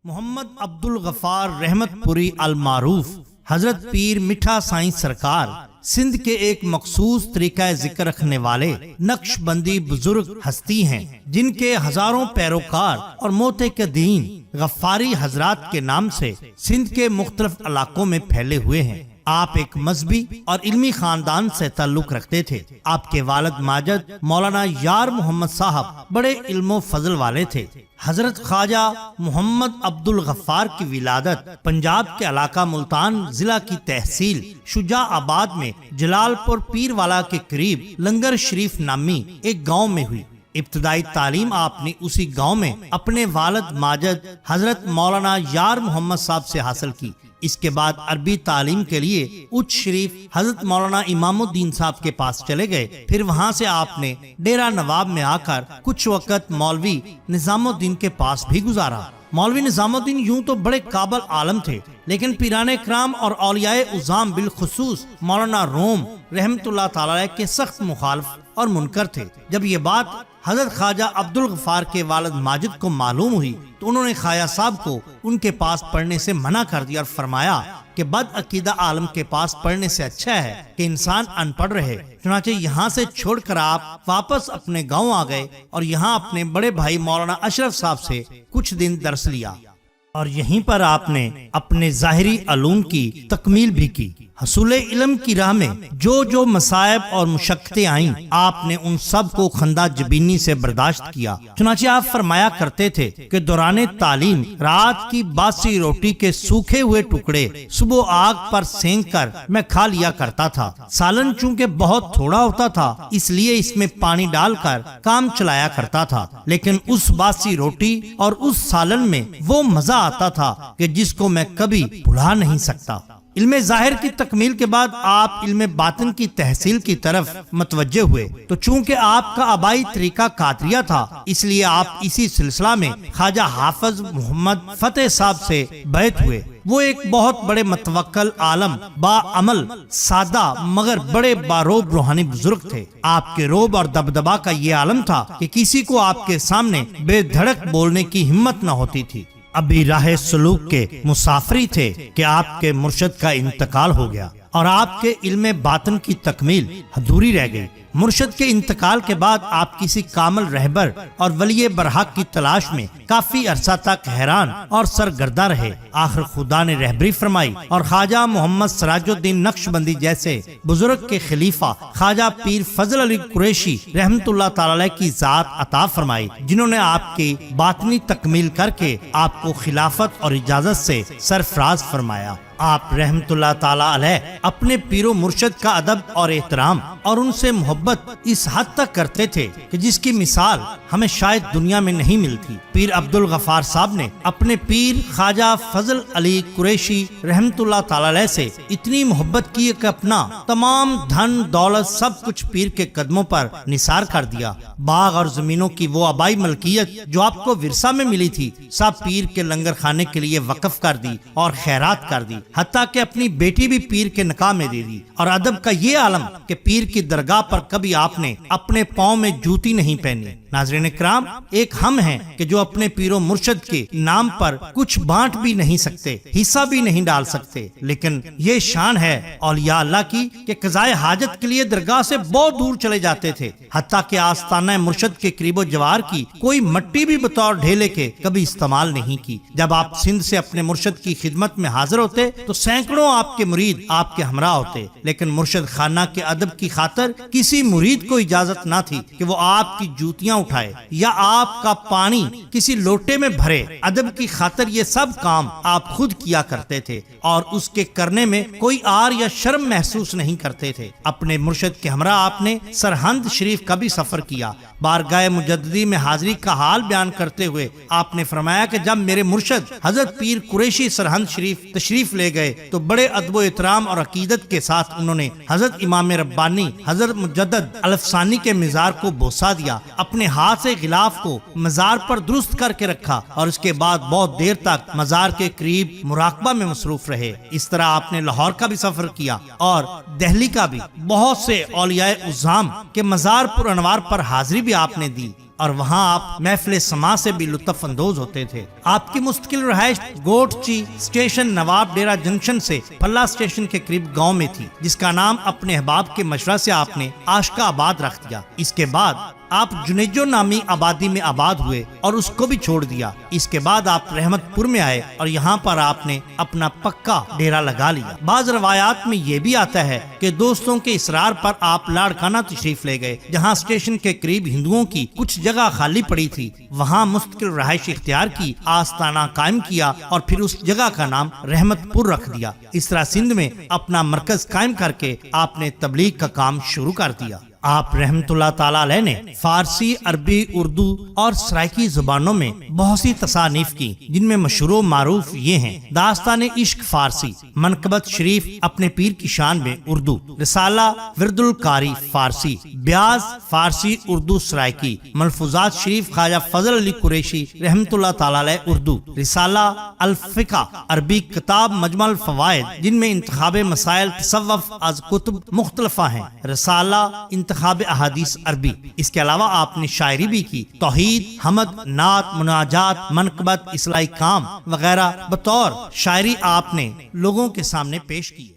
محمد عبدالغفار رحمت پوری المعروف حضرت پیر میٹھا سائیں سرکار سندھ کے ایک مخصوص طریقہ ذکر رکھنے والے نقش بندی بزرگ ہستی ہیں، جن کے ہزاروں پیروکار اور معتقدین غفاری حضرات کے نام سے سندھ کے مختلف علاقوں میں پھیلے ہوئے ہیں۔ آپ ایک مذہبی اور علمی خاندان سے تعلق رکھتے تھے۔ آپ کے والد ماجد مولانا یار محمد صاحب بڑے علم و فضل والے تھے۔ حضرت خواجہ محمد عبدالغفار کی ولادت پنجاب کے علاقہ ملتان ضلع کی تحصیل شجاع آباد میں جلال پور پیر والا کے قریب لنگر شریف نامی ایک گاؤں میں ہوئی۔ ابتدائی تعلیم آپ نے اسی گاؤں میں اپنے والد ماجد حضرت مولانا یار محمد صاحب سے حاصل کی۔ اس کے بعد عربی تعلیم کے لیے اچ شریف حضرت مولانا امام الدین صاحب کے پاس چلے گئے۔ پھر وہاں سے آپ نے ڈیرہ نواب میں آ کر کچھ وقت مولوی نظام الدین کے پاس بھی گزارا۔ مولوی نظام الدین یوں تو بڑے قابل عالم تھے، لیکن پیران کرام اور اولیاء عظام بالخصوص مولانا روم رحمت اللہ تعالی کے سخت مخالف اور منکر تھے۔ جب یہ بات حضرت خواجہ عبدالغفار کے والد ماجد کو معلوم ہوئی تو انہوں نے خواجہ صاحب کو ان کے پاس پڑھنے سے منع کر دیا اور فرمایا کہ بد عقیدہ عالم کے پاس پڑھنے سے اچھا ہے کہ انسان ان پڑھ رہے۔ چنانچہ یہاں سے چھوڑ کر آپ واپس اپنے گاؤں آ گئے اور یہاں اپنے بڑے بھائی مولانا اشرف صاحب سے کچھ دن درس لیا، اور یہیں پر آپ نے اپنے ظاہری علوم کی تکمیل بھی کی۔ حصول علم کی راہ میں جو مصائب اور مشقتیں آئیں، آپ نے ان سب کو خندہ جبینی سے برداشت کیا۔ چنانچہ آپ فرمایا کرتے تھے کہ دوران تعلیم رات کی باسی روٹی کے سوکھے ہوئے ٹکڑے صبح آگ پر سینک کر میں کھا لیا کرتا تھا۔ سالن چونکہ بہت تھوڑا ہوتا تھا، اس لیے اس میں پانی ڈال کر کام چلایا کرتا تھا، لیکن اس باسی روٹی اور اس سالن میں وہ مزہ آتا تھا کہ جس کو میں کبھی بھلا نہیں سکتا۔ علم ظاہر کی تکمیل کے بعد آپ علم باطن کی تحصیل کی طرف متوجہ ہوئے، تو چونکہ آپ کا آبائی طریقہ قادریہ تھا، اس لیے آپ اسی سلسلہ میں خواجہ حافظ محمد فتح صاحب سے بیعت ہوئے۔ وہ ایک بہت بڑے متوکل عالم، با عمل، سادہ مگر بڑے باروب روحانی بزرگ تھے۔ آپ کے روب اور دبدبا کا یہ عالم تھا کہ کسی کو آپ کے سامنے بے دھڑک بولنے کی ہمت نہ ہوتی تھی۔ ابھی راہ سلوک کے مسافری تھے کہ آپ کے مرشد کا انتقال ہو گیا اور آپ کے علم باطن کی تکمیل ادھوری رہ گئی۔ مرشد کے انتقال کے بعد آپ کسی کامل رہبر اور ولی برحق کی تلاش میں کافی عرصہ تک حیران اور سرگردہ رہے۔ آخر خدا نے رہبری فرمائی اور خواجہ محمد سراج الدین نقش بندی جیسے بزرگ کے خلیفہ خواجہ پیر فضل علی قریشی رحمت اللہ تعالی کی ذات عطا فرمائی، جنہوں نے آپ کی باطنی تکمیل کر کے آپ کو خلافت اور اجازت سے سرفراز فرمایا۔ آپ رحمت اللہ تعالی علیہ اپنے پیر و مرشد کا ادب اور احترام اور ان سے محبت اس حد تک کرتے تھے کہ جس کی مثال ہمیں شاید دنیا میں نہیں ملتی۔ پیر عبدالغفار صاحب نے اپنے پیر خواجہ فضل علی قریشی رحمت اللہ تعالی علیہ سے اتنی محبت کی کہ اپنا تمام دھن دولت سب کچھ پیر کے قدموں پر نثار کر دیا۔ باغ اور زمینوں کی وہ آبائی ملکیت جو آپ کو ورثہ میں ملی تھی، سب پیر کے لنگر خانے کے لیے وقف کر دی اور خیرات کر دی، حتیٰ کہ اپنی بیٹی بھی پیر کے نکاح میں دے دی۔ اور ادب کا یہ عالم کہ پیر کی درگاہ پر کبھی آپ نے اپنے پاؤں میں جوتی نہیں پہنی۔ ناظرین کرام، ایک ہم ہیں کہ جو اپنے پیر و مرشد کے نام پر کچھ بانٹ بھی نہیں سکتے، حصہ بھی نہیں ڈال سکتے، لیکن یہ شان ہے اولیاء اللہ کی کہ قضائے حاجت کے لیے درگاہ سے بہت دور چلے جاتے تھے، حتیٰ کہ آستانہ مرشد کے قریب و جوار کی کوئی مٹی بھی بطور ڈھیلے کے کبھی استعمال نہیں کی۔ جب آپ سندھ سے اپنے مرشد کی خدمت میں حاضر ہوتے تو سینکڑوں آپ کے مرید آپ کے ہمراہ ہوتے، لیکن مرشد خانہ کے ادب کی خاطر کسی مرید کو اجازت نہ تھی کہ وہ آپ کی جوتیاں اٹھائے یا آپ کا پانی کسی لوٹے میں بھرے۔ ادب کی خاطر یہ سب کام آپ خود کیا کرتے تھے اور اس کے کرنے میں کوئی آر یا شرم محسوس نہیں کرتے تھے۔ اپنے مرشد کے ہمراہ آپ نے سرہند شریف کا بھی سفر کیا۔ بارگاہ مجددی میں حاضری کا حال بیان کرتے ہوئے آپ نے فرمایا کہ جب میرے مرشد حضرت پیر قریشی سرہند شریف تشریف لے گئے تو بڑے ادب و احترام اور عقیدت کے ساتھ انہوں نے حضرت امام ربانی حضرت مجدد الفسانی کے مزار کو بوسا دیا، اپنے ہاتھ سے غلاف کو مزار پر درست کر کے رکھا اور اس کے بعد بہت دیر تک مزار کے قریب مراقبہ میں مصروف رہے۔ اس طرح آپ نے لاہور کا بھی سفر کیا اور دہلی کا بھی۔ بہت سے اولیاء عظام کے مزار پر انوار پر حاضری بھی آپ نے دی۔ اور وہاں آپ محفل سما سے بھی لطف اندوز ہوتے تھے۔ آپ کی مستقل رہائش گوٹچی اسٹیشن نواب ڈیرہ جنکشن سے پھلا اسٹیشن کے قریب گاؤں میں تھی، جس کا نام اپنے احباب کے مشورہ سے آپ نے آشکا آباد رکھ دیا۔ اس کے بعد آپ جنیجو نامی آبادی میں آباد ہوئے اور اس کو بھی چھوڑ دیا۔ اس کے بعد آپ رحمت پور میں آئے اور یہاں پر آپ نے اپنا پکا ڈیرا لگا لیا۔ بعض روایات میں یہ بھی آتا ہے کہ دوستوں کے اصرار پر آپ لاڑکانہ تشریف لے گئے، جہاں اسٹیشن کے قریب ہندوؤں کی کچھ جگہ خالی پڑی تھی، وہاں مستقل رہائش اختیار کی، آستانہ قائم کیا اور پھر اس جگہ کا نام رحمت پور رکھ دیا۔ اس طرح سندھ میں اپنا مرکز قائم کر کے آپ نے تبلیغ کا کام شروع کر دیا۔ آپ رحمت اللہ تعالیٰ علیہ نے فارسی، عربی، اردو اور سرائکی زبانوں میں بہت سی تصانیف کی، جن میں مشہور و معروف یہ ہیں: داستان عشق فارسی، منقبت شریف اپنے پیر کی شان میں اردو، رسالہ ورد القاری فارسی، بیاض فارسی اردو سرائکی، ملفوظات شریف خواجہ فضل علی قریشی رحمت اللہ تعالیٰ علیہ اردو، رسالہ الفقہ عربی، کتاب مجمع الفوائد جن میں انتخاب مسائل تصوف از کتب مختلفہ ہیں، رسالہ انتخاب احادیث عربی۔ اس کے علاوہ آپ نے شاعری بھی کی، توحید، حمد، نعت، مناجات، منقبت، اصلاحی کام وغیرہ بطور شاعری آپ نے لوگوں کے سامنے پیش کی۔